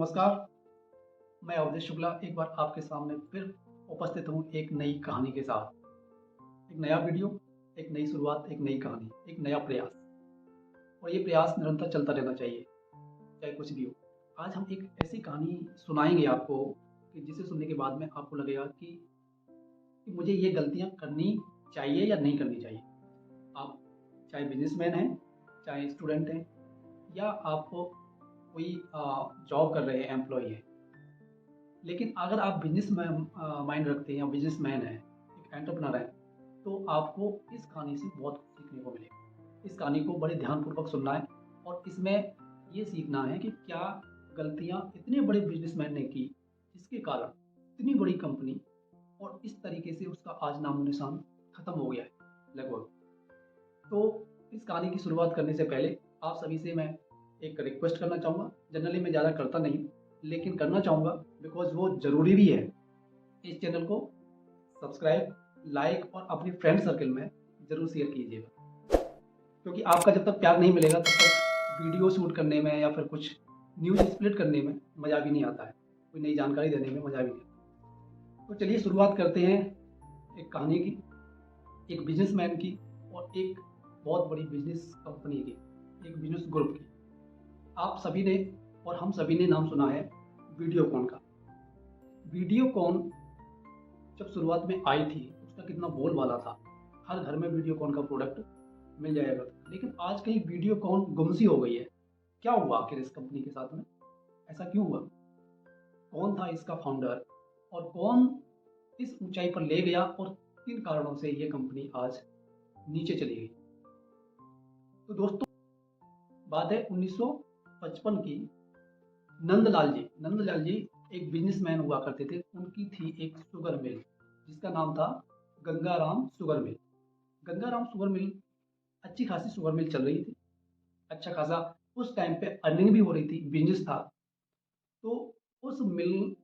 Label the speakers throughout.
Speaker 1: नमस्कार, मैं अवधेश शुक्ला एक बार आपके सामने फिर उपस्थित हूँ एक नई कहानी के साथ। एक नया वीडियो, एक नई शुरुआत, एक नई कहानी, एक नया प्रयास। और ये प्रयास निरंतर चलता रहना चाहिए, चाहे कुछ भी हो। आज हम एक ऐसी कहानी सुनाएंगे आपको कि जिसे सुनने के बाद में आपको लगेगा कि मुझे ये गलतियाँ करनी चाहिए या नहीं करनी चाहिए। आप चाहे बिजनेसमैन हैं, चाहे स्टूडेंट हैं, या आप कोई जॉब कर रहे हैं, एम्प्लॉई हैं। लेकिन अगर आप बिजनेस माइंड रखते हैं या बिजनेसमैन हैं, एक एंटरप्रेन्योर हैं, तो आपको इस कहानी से बहुत कुछ सीखने को मिलेगा। इस कहानी को बड़े ध्यानपूर्वक सुनना है और इसमें ये सीखना है कि क्या गलतियाँ इतने बड़े बिजनेसमैन ने की जिसके कारण इतनी बड़ी कंपनी और इस तरीके से उसका आज नामो निशान खत्म हो गया है लगभग। तो इस कहानी की शुरुआत करने से पहले आप सभी से मैं एक रिक्वेस्ट करना चाहूँगा। जनरली मैं ज़्यादा करता नहीं, लेकिन करना चाहूँगा बिकॉज वो ज़रूरी भी है। इस चैनल को सब्सक्राइब, लाइक और अपनी फ्रेंड सर्कल में ज़रूर शेयर कीजिएगा, क्योंकि आपका जब तक प्यार नहीं मिलेगा तब तक वीडियो शूट करने में या फिर कुछ न्यूज़ स्प्लिट करने में मज़ा भी नहीं आता है, कोई नई जानकारी देने में मज़ा भी नहीं आता। तो चलिए शुरुआत करते हैं एक कहानी की, एक बिजनेसमैन की और एक बहुत बड़ी बिजनेस कंपनी की, एक बिजनेस ग्रुप की। आप सभी ने और हम सभी ने नाम सुना है वीडियोकॉन का। वीडियोकॉन जब शुरुआत में आई थी उसका कितना बोलबाला था, हर घर में वीडियोकॉन का प्रोडक्ट मिल जाएगा था। लेकिन आज कहीं वीडियोकॉन गुमसी हो गई है। क्या हुआ आखिर इस कंपनी के साथ में, ऐसा क्यों हुआ? कौन था इसका फाउंडर और कौन इस ऊंचाई पर ले गया और किन कारणों से ये कंपनी आज नीचे चली गई? तो दोस्तों, बात है 1955 की। नंदलाल जी एक बिजनेसमैन हुआ करते थे। उनकी थी एक शुगर मिल जिसका नाम था Gangaram sugar mill. Gangaram sugar mill, अच्छी खासी शुगर मिल चल रही थी, अच्छा खासा उस टाइम पे अर्निंग भी हो रही थी, बिजनेस था। तो उस मिल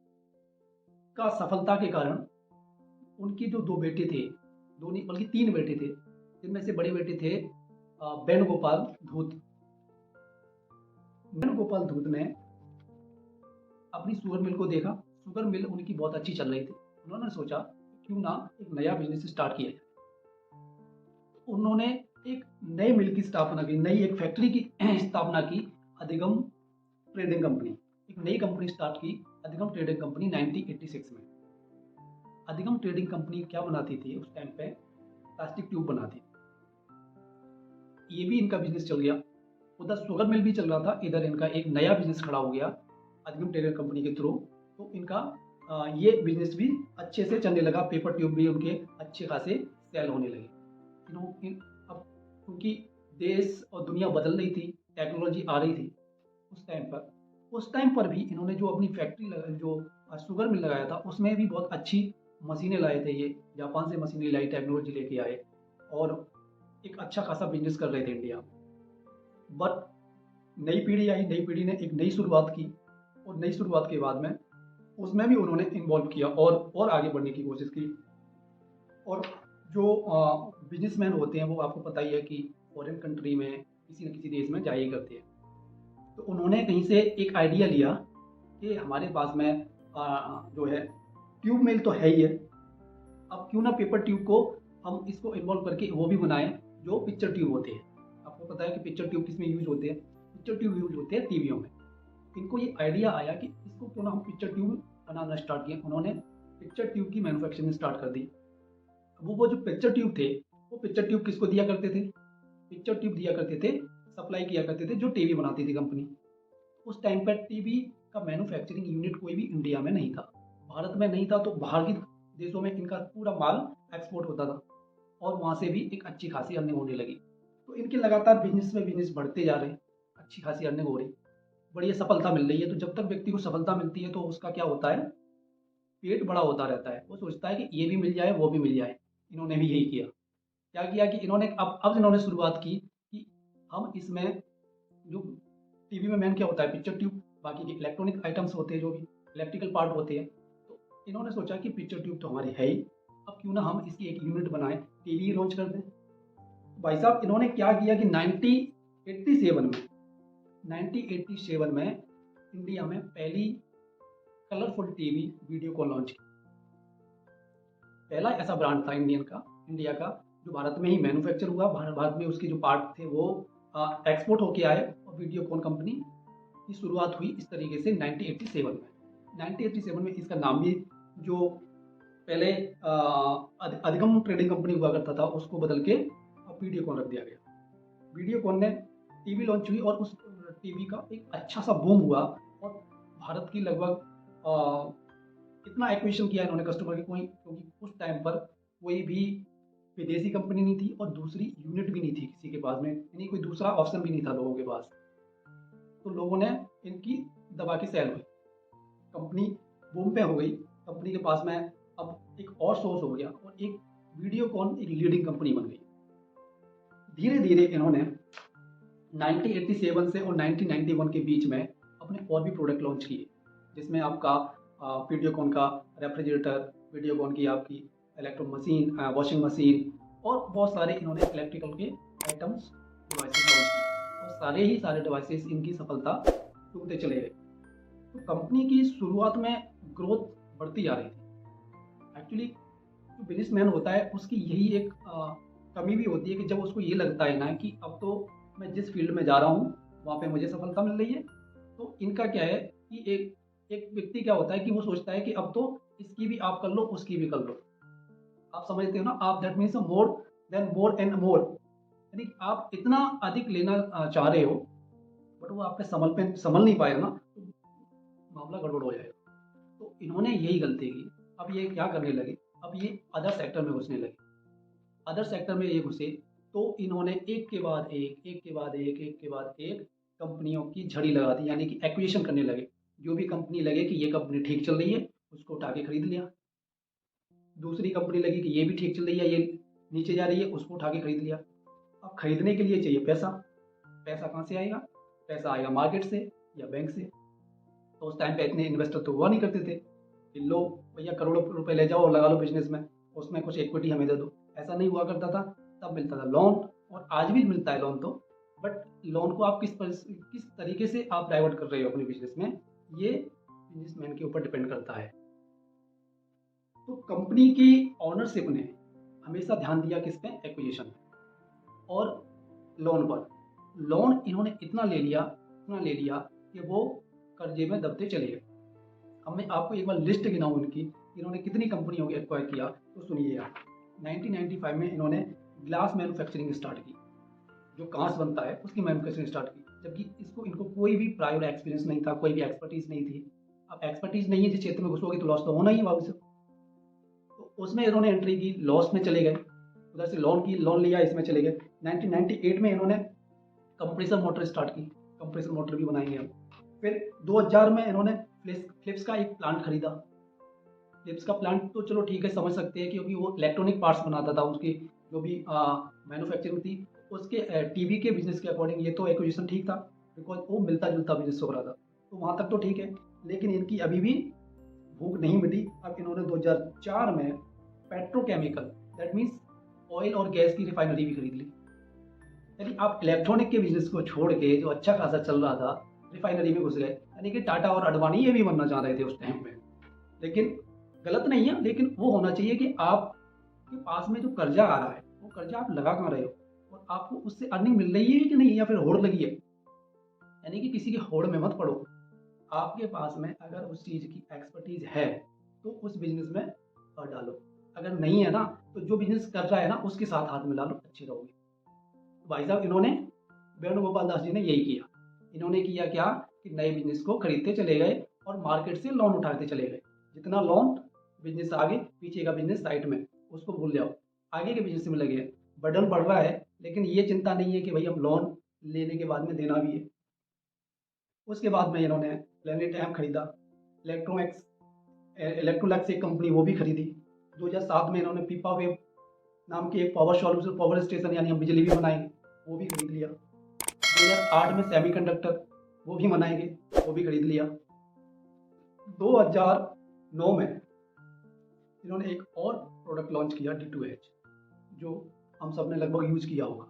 Speaker 1: का सफलता के कारण उनके जो दो बेटे थे, दो नहीं बल्कि तीन बेटे थे, जिनमें से बड़े बेटे थे वेणुगोपाल धूत। वेणुगोपाल धूत ने अपनी शुगर मिल को देखा, शुगर मिल उनकी बहुत अच्छी चल रही थी। उन्होंने सोचा क्यों ना एक नया बिजनेस स्टार्ट किया जाए। उन्होंने एक नई मिल की स्थापना की, नई एक फैक्ट्री की स्थापना की, अधिगम ट्रेडिंग कंपनी। एक नई कंपनी स्टार्ट की, अधिगम ट्रेडिंग कंपनी 1986 में। अधिगम ट्रेडिंग कंपनी क्या बनाती थी उस टाइम पे? प्लास्टिक ट्यूब बनाती थी। ये भी इनका बिजनेस चल गया, उधर शुगर मिल भी चल रहा था, इधर इनका एक नया बिजनेस खड़ा हो गया अधिगम ट्रेडिंग कंपनी के थ्रू। तो इनका ये बिजनेस भी अच्छे से चलने लगा, पेपर ट्यूब भी उनके अच्छे खासे सेल होने लगे। अब क्योंकि देश और दुनिया बदल रही थी, टेक्नोलॉजी आ रही थी उस टाइम पर भी इन्होंने जो अपनी फैक्ट्री जो शुगर मिल लगाया था उसमें भी बहुत अच्छी मशीनें लाए थे। ये जापान से मशीनें लाई, टेक्नोलॉजी लेके आए और एक अच्छा खासा बिजनेस कर रहे थे इंडिया में। बट नई पीढ़ी आई, नई पीढ़ी ने एक नई शुरुआत की और नई शुरुआत के बाद में उसमें भी उन्होंने इन्वॉल्व किया और आगे बढ़ने की कोशिश की। और जो बिजनेसमैन होते हैं वो आपको पता ही है कि फॉरेन कंट्री में किसी न किसी देश में जाया करते हैं। तो उन्होंने कहीं से एक आइडिया लिया कि हमारे पास में जो है ट्यूब मिल तो है ही है, अब क्यों ना पेपर ट्यूब को हम इसको इन्वॉल्व करके वो भी बनाएं जो पिक्चर ट्यूब होते हैं। आपको पता है कि पिक्चर ट्यूब किस में यूज होते हैं? पिक्चर ट्यूब यूज होते हैं टीवियों में। इनको ये आइडिया आया कि इसको क्यों ना हम पिक्चर ट्यूब बनाना स्टार्ट किए। उन्होंने पिक्चर ट्यूब की मैन्युफैक्चरिंग स्टार्ट कर दी। वो जो पिक्चर ट्यूब थे, वो पिक्चर ट्यूब किसको दिया करते थे? पिक्चर ट्यूब दिया करते थे, सप्लाई किया करते थे जो टीवी बनाती थी कंपनी। उस टाइम पर टीवी का मैन्युफैक्चरिंग यूनिट कोई भी इंडिया में नहीं था, भारत में नहीं था। तो बाहर की देशों में इनका पूरा माल एक्सपोर्ट होता था और वहाँ से भी एक अच्छी खासी अर्निंग होने लगी। तो इनके लगातार बिजनेस में बिजनेस बढ़ते जा रहे हैं, अच्छी खासी अर्निंग हो रही, बढ़िया सफलता मिल रही है। तो जब तक व्यक्ति को सफलता मिलती है तो उसका क्या होता है, पेट बड़ा होता रहता है। वो सोचता है कि ये भी मिल जाए, वो भी मिल जाए। इन्होंने भी यही किया। क्या किया कि इन्होंने अब इन्होंने शुरुआत की कि हम इसमें जो टीवी में मेन क्या होता है, पिक्चर ट्यूब, बाकी के इलेक्ट्रॉनिक आइटम्स होते हैं, जो भी इलेक्ट्रिकल पार्ट होते हैं। तो इन्होंने सोचा कि पिक्चर ट्यूब तो हमारी है ही, अब क्यों ना हम इसकी एक यूनिट बनाएं, टीवी लॉन्च कर दें। भाई साहब, इन्होंने क्या किया कि 1987 में इंडिया में पहली कलरफुल टीवी वीडियोकॉन लॉन्च की। पहला ऐसा ब्रांड था इंडिया का जो भारत में ही मैन्युफैक्चर हुआ, भारत में उसके जो पार्ट थे वो एक्सपोर्ट होके आए और वीडियोकॉन कंपनी की शुरुआत हुई इस तरीके से 1987 में। 1987 में इसका नाम भी जो पहले अधिगम ट्रेडिंग कंपनी हुआ करता था उसको बदल के वीडियोकॉन रख दिया गया। वीडियोकॉन ने टीवी लॉन्च हुई और उस टीवी का एक अच्छा सा बूम हुआ और भारत की लगभग इतना एक्विजिशन किया इन्होंने कस्टमर के, क्योंकि उस टाइम पर कोई भी विदेशी कंपनी नहीं थी और दूसरी यूनिट भी नहीं थी किसी के पास में, यानी कोई दूसरा ऑप्शन भी नहीं था लोगों के पास। तो लोगों ने इनकी दबा की सेल हुई, कंपनी बूम पे हो गई, कंपनी के पास में अब एक और सोर्स हो गया और एक वीडियोकॉन एक लीडिंग कंपनी बन गई। धीरे धीरे इन्होंने 1987 से और 1991 के बीच में अपने और भी प्रोडक्ट लॉन्च किए, जिसमें आपका वीडियोकॉन का रेफ्रिजरेटर, वीडियोकॉन की आपकी इलेक्ट्रो मशीन, वॉशिंग मशीन और बहुत सारे इन्होंने इलेक्ट्रिकल के आइटम्स डिवाइसेस लॉन्च किए और सारे डिवाइसेस इनकी सफलता चूमते चले गए। तो कंपनी की शुरुआत में ग्रोथ बढ़ती जा रही थी। एक्चुअली जो बिजनेसमैन होता है उसकी यही एक कमी भी होती है कि जब उसको ये लगता है ना कि अब तो मैं जिस फील्ड में जा रहा हूँ वहाँ पे मुझे सफलता मिल रही है, तो इनका क्या है कि एक व्यक्ति क्या होता है कि वो सोचता है कि अब तो इसकी भी आप कर लो, उसकी भी कर लो। आप समझते हो ना, आप that means more than more and more, यानी आप इतना अधिक लेना चाह रहे हो बट वो आपके संभल नहीं पाएगा ना, तो मामला गड़बड़ हो जाएगा। तो इन्होंने यही गलती की। अब ये क्या करने लगे, अब ये अदर सेक्टर में घुसने लगे। अदर सेक्टर में ये घुसे तो इन्होंने एक के बाद एक कंपनियों की झड़ी लगा दी, यानी कि एक्विजिशन करने लगे। जो भी कंपनी लगे कि ये कंपनी ठीक चल रही है उसको उठा के खरीद लिया, दूसरी कंपनी लगी कि ये भी ठीक चल रही है, ये नीचे जा रही है, उसको उठा के खरीद लिया। अब खरीदने के लिए चाहिए पैसा, पैसा कहाँ से आएगा? पैसा आएगा मार्केट से या बैंक से। तो उस टाइम पे इतने इन्वेस्टर तो हुआ नहीं करते थे कि लो भैया करोड़ों रुपए ले जाओ और लगा लो बिजनेस में, उसमें कुछ इक्विटी हमें दे दो। ऐसा नहीं हुआ करता था। तब मिलता था लोन, और आज भी मिलता है लोन तो, बट लोन को आप किस तरीके से आप डाइवर्ट कर रहे हो अपने बिजनेस में, ये बिजनेसमैन के ऊपर डिपेंड करता है। तो कंपनी की ऑनरशिप ने हमेशा ध्यान दिया किस पे? एक्विजिशन और लोन पर। लोन इन्होंने इतना ले लिया कि वो कर्जे में दबते चले गए। अब मैं आपको एक बार लिस्ट गिनाऊं इनकी, इन्होंने कितनी कंपनियों को एक्वायर किया, तो सुनिए आप। 1995 में इन्होंने ग्लास मैन्युफैक्चरिंग स्टार्ट की, जो कांच बनता है उसकी मैन्युफैक्चरिंग इस्टार्ट की, जबकि इनको कोई भी प्रायर एक्सपीरियंस नहीं था, कोई भी एक्सपर्टीज नहीं थी। अब एक्सपर्टीज नहीं है, जिस क्षेत्र में घुसोगे तो लॉस तो होना ही है वापस। तो उसमें इन्होंने एंट्री की, लॉस में चले गए, उधर से लोन लिया, इसमें चले गए। 1998 में इन्होंने कंप्रेसर मोटर स्टार्ट की, कंप्रेसर मोटर भी बनाएंगे हम। फिर 2000 में इन्होंने फिलिप्स का एक प्लांट खरीदा। फिलिप्स का प्लांट तो चलो ठीक है, समझ सकते हैं, क्योंकि वो इलेक्ट्रॉनिक पार्ट्स बनाता था, उसकी जो भी मैन्युफैक्चरिंग थी उसके टीवी के बिजनेस के अकॉर्डिंग ये तो एक्विजिशन ठीक था, बिकॉज वो मिलता जुलता बिजनेस हो रहा था, तो वहाँ तक तो ठीक है। लेकिन इनकी अभी भी भूख नहीं मिटी। अब इन्होंने 2004 में पेट्रोकेमिकल, दैट मीन्स ऑयल और गैस की रिफाइनरी भी खरीद ली। यानी आप इलेक्ट्रॉनिक के बिजनेस को छोड़ के जो अच्छा खासा चल रहा था, रिफाइनरी में घुस गए। यानी कि टाटा और अडवाणी ये भी बनना चाह रहे थे उस टाइम पे। लेकिन गलत नहीं है, लेकिन वो होना चाहिए कि आपके पास में जो कर्जा आ रहा है वो कर्जा आप लगा कहाँ रहे हो और आपको उससे अर्निंग मिल रही है कि नहीं, या फिर होड़ लगी है। यानी कि किसी की होड़ में मत पड़ो। आपके पास में अगर उस चीज़ की एक्सपर्टीज है तो उस बिजनेस में कर डालो, अगर नहीं है ना तो जो बिजनेस कर रहा है ना उसके साथ हाथ मिला लो, अच्छे रहोगे। भाई साहब इन्होंने, वेणुगोपाल दास जी ने यही किया। इन्होंने किया क्या कि नए बिजनेस को खरीदते चले गए और मार्केट से लोन उठाते चले गए। जितना लोन, बिजनेस आगे, पीछे का बिजनेस साइड में, उसको भूल जाओ, आगे के बिजनेस में लगे। बर्डन बढ़ रहा है लेकिन ये चिंता नहीं है कि भाई हम लोन लेने के बाद में देना भी है। उसके बाद में इन्होंने प्लेनेट एम खरीदा, इलेक्ट्रोलैक्स एक कंपनी वो भी खरीदी। 2007 में इन्होंने पीपा वेव नाम की एक पावर स्टेशन, यानी हम बिजली भी बनाएंगे, वो भी खरीद लिया। 2008 में सेमीकंडक्टर वो भी बनाएंगे, वो भी खरीद लिया। 2009 में इन्होंने एक और प्रोडक्ट लॉन्च किया, D2H, जो हम सब ने लगभग यूज किया होगा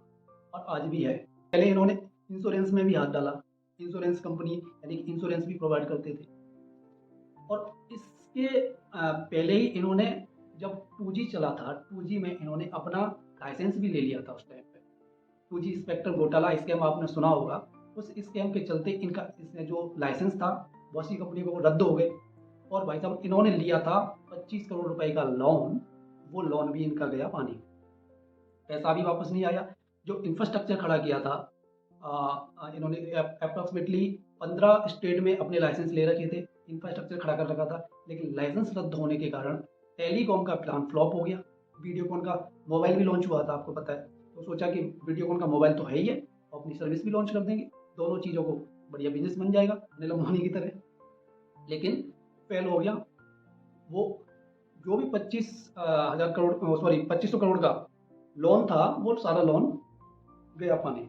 Speaker 1: और आज भी है। पहले इन्होंने इंश्योरेंस में भी हाथ डाला, इंश्योरेंस कंपनी यानी कि इंश्योरेंस भी प्रोवाइड करते थे। और इसके पहले ही इन्होंने जब 2G चला था, 2G में इन्होंने अपना लाइसेंस भी ले लिया था उस टाइम पे। 2G स्पेक्ट्रम घोटाला स्कैम आपने सुना होगा। उस स्कैम के चलते इनका इसने जो लाइसेंस था बहुत सी कंपनी को वो रद्द हो गए। और भाई साहब इन्होंने लिया था 25 करोड़ रुपए का लोन, वो लोन भी इनका गया पानी में, पैसा भी वापस नहीं आया। जो इंफ्रास्ट्रक्चर खड़ा किया था इन्होंने अप्रॉक्सीमेटली 15 स्टेट में अपने लाइसेंस ले रखे थे, इंफ्रास्ट्रक्चर खड़ा कर रखा था, लेकिन लाइसेंस रद्द होने के कारण टेलीकॉम का प्लान फ्लॉप हो गया। वीडियोकॉन का मोबाइल भी लॉन्च हुआ था, आपको पता है, तो सोचा कि वीडियोकॉन का मोबाइल तो है ही है, अपनी सर्विस भी लॉन्च कर देंगे, दोनों चीज़ों को बढ़िया बिजनेस बन जाएगा अनिल अंबानी की तरह। लेकिन फेल हो गया। वो जो भी 2500 करोड़ का लोन था वो सारा लोन गया पानी।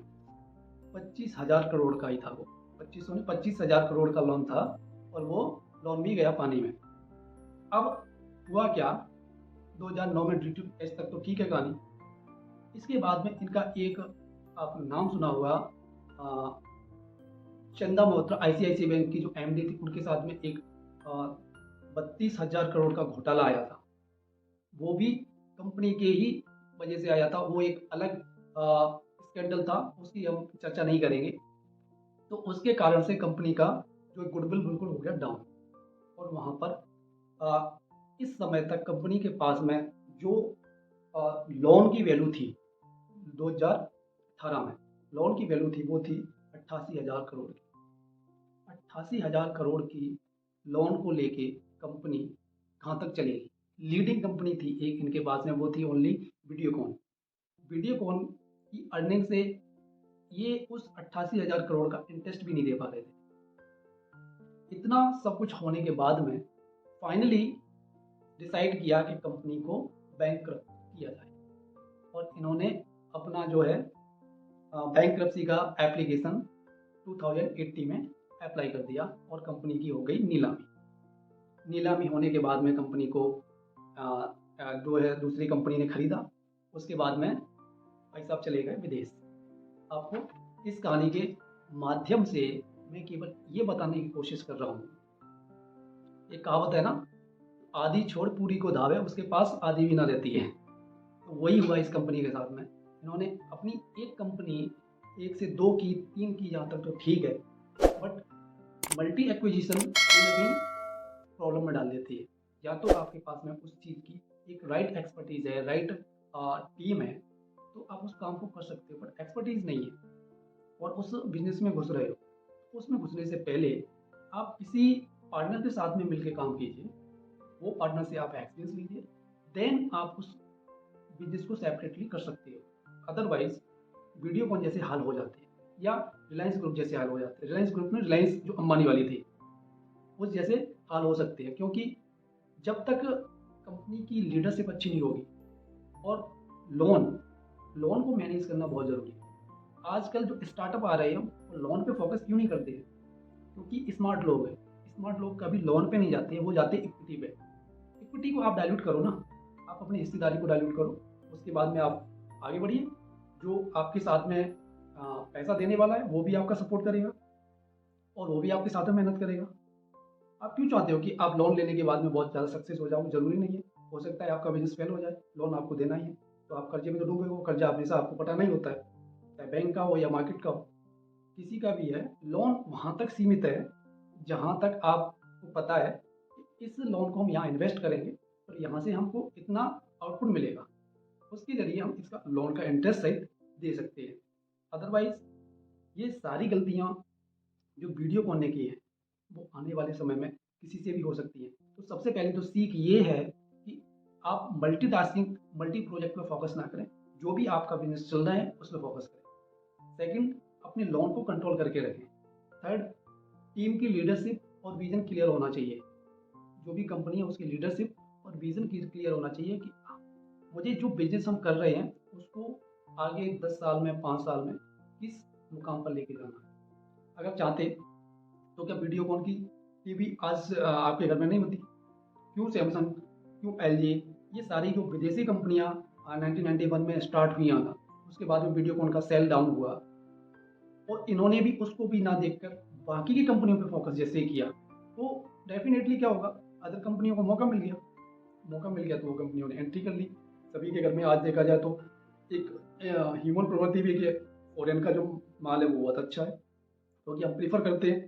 Speaker 1: 25,000 करोड़ का ही था वो, 25,000 करोड़ का लोन था और वो लोन भी गया पानी में। अब हुआ क्या, 2009 में ड्यूटी टेस्ट तक तो ठीक है कहानी। इसके बाद में इनका एक आपने नाम सुना होगा चंदा मल्होत्रा, ICICI बैंक की जो MD थी, उनके साथ में एक 32,000 करोड़ का घोटाला आया था। वो भी कंपनी के ही वजह से आया था, वो एक अलग स्कैंडल था, उसकी हम चर्चा नहीं करेंगे। तो उसके कारण से कंपनी का जो गुडविल बिल्कुल हो गया डाउन। और वहाँ पर इस समय तक कंपनी के पास में जो लोन की वैल्यू थी 2018 में, लोन की वैल्यू थी वो थी 88,000 करोड़ की। 88,000 करोड़ की लोन को लेके कंपनी कहाँ तक चलेगी। लीडिंग कंपनी थी एक इनके पास में, वो थी ओनली वीडियोकॉन। वीडियोकॉन की अर्निंग से ये उस 88,000 करोड़ का इंटरेस्ट भी नहीं दे पा रहे थे। इतना सब कुछ होने के बाद में फाइनली डिसाइड किया कि कंपनी को बैंकक्रप्ट किया जाए, और इन्होंने अपना जो है बैंकक्रप्सी का एप्लीकेशन 2080 में अप्लाई कर दिया और कंपनी की हो गई नीलामी। नीलामी होने के बाद में कंपनी को जो है दूसरी कंपनी ने खरीदा। उसके बाद में भाई साहब चले गए विदेश। आपको इस कहानी के माध्यम से मैं केवल ये बताने की कोशिश कर रहा हूँ, एक कहावत है ना, आधी छोड़ पूरी को धावे, उसके पास आधी भी ना रहती है। तो वही हुआ इस कंपनी के साथ में। इन्होंने अपनी एक कंपनी 1 से 2 की, 3 की, जहाँ तक तो ठीक है, बट मल्टी एक्विजिशन कहीं प्रॉब्लम में डाल देती है। या तो आपके पास में उस चीज़ की एक राइट एक्सपर्टीज़ है, राइट टीम है, तो आप उस काम को कर सकते हो, बट एक्सपर्टीज़ नहीं है और उस बिजनेस में घुस रहे हो, उसमें घुसने से पहले आप किसी पार्टनर के साथ में मिलकर काम कीजिए, वो पार्टनर से आप एक्सपीरियंस लीजिए, देन आप उस बिजनेस को सेपरेटली कर सकते हो। अदरवाइज वीडियोकॉन जैसे हाल हो जाते हैं, या रिलायंस ग्रुप जैसे हाल हो जाते हैं। रिलायंस ग्रुप में रिलायंस जो अंबानी वाली थी उस जैसे हाल हो सकते हैं, क्योंकि जब तक कंपनी की लीडरशिप अच्छी नहीं होगी, और लोन को मैनेज करना बहुत ज़रूरी है। आजकल जो स्टार्टअप आ रहे हैं वो लोन पे फोकस क्यों नहीं करते हैं, क्योंकि स्मार्ट लोग हैं। स्मार्ट लोग कभी लोन पे नहीं जाते हैं, वो जाते हैं इक्विटी पे। इक्विटी को आप डाइल्यूट करो ना, आप अपनी हिस्सेदारी को डाइल्यूट करो, उसके बाद में आप आगे बढ़िए। जो आपके साथ में पैसा देने वाला है वो भी आपका सपोर्ट करेगा और वो भी आपके साथ में मेहनत करेगा। आप क्यों चाहते हो कि आप लोन लेने के बाद में बहुत ज़्यादा सक्सेस हो जाओ? ज़रूरी नहीं है, हो सकता है आपका बिजनेस फेल हो जाए, लोन आपको देना ही है, तो आप कर्जे में तो डूबे हो। कर्जा हमेशा आपको पटाना ही होता है, चाहे बैंक का हो या मार्केट का हो, किसी का भी है। लोन वहाँ तक सीमित है जहाँ तक आपको पता है कि इस लोन को हम यहाँ इन्वेस्ट करेंगे और यहाँ से हमको इतना आउटपुट मिलेगा, उसके ज़रिए हम इसका लोन का इंटरेस्ट सहित दे सकते हैं। अदरवाइज़ ये सारी गलतियाँ जो वीडियोकॉन ने की है वो आने वाले समय में किसी से भी हो सकती है। तो सबसे पहले तो सीख ये है कि आप मल्टीटास्किंग, मल्टी प्रोजेक्ट पे फोकस ना करें, जो भी आपका बिजनेस चल रहा है उस पर फोकस करें। सेकंड, अपने लोन को कंट्रोल करके रखें। थर्ड, टीम की लीडरशिप और विजन क्लियर होना चाहिए। जो भी कंपनी है उसकी लीडरशिप और विजन क्लियर होना चाहिए कि मुझे जो बिजनेस हम कर रहे हैं उसको आगे 10 साल में, 5 साल में किस मुकाम पर लेके जाना है। अगर चाहते तो क्या वीडियोकॉन की टीवी आज आपके घर में नहीं होती? क्यों सैमसंग, क्यों LG, ये सारी जो विदेशी कंपनियां 1991 में स्टार्ट हुई था, उसके बाद में वीडियोकॉन का सेल डाउन हुआ और इन्होंने भी उसको भी ना देखकर बाकी की कंपनियों पे फोकस जैसे ही किया, तो डेफिनेटली क्या होगा, अदर कंपनियों को मौका मिल गया तो वो कंपनियों ने एंट्री कर ली। सभी के घर में आज देखा जाए तो एक ह्यूमन प्रवृत्ति भी है कि फॉरेन का जो माल है वो बहुत अच्छा है, क्योंकि हम प्रीफर करते हैं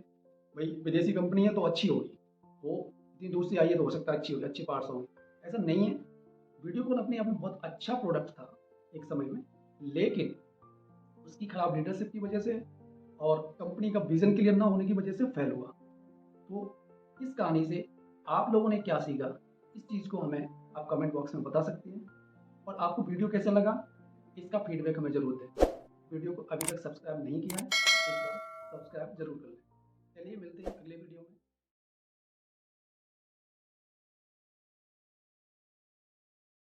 Speaker 1: भाई विदेशी कंपनी है तो अच्छी होगी, वो इतनी दूर से आई है तो हो सकता है अच्छी होगी, अच्छे पार्ट्स होंगे। ऐसा नहीं है, वीडियोकॉन अपने आप में बहुत अच्छा प्रोडक्ट था एक समय में, लेकिन उसकी खराब लीडरशिप की वजह से और कंपनी का विजन क्लियर ना होने की वजह से फेल हुआ। तो इस कहानी से आप लोगों ने क्या सीखा, इस चीज़ को हमें आप कमेंट बॉक्स में बता सकते हैं। और आपको वीडियो कैसा लगा, इसका फीडबैक हमें ज़रूर दें। वीडियो को अभी तक सब्सक्राइब नहीं किया है, एक बार सब्सक्राइब जरूर कर लें। चलिए मिलते हैं अगले वीडियो में।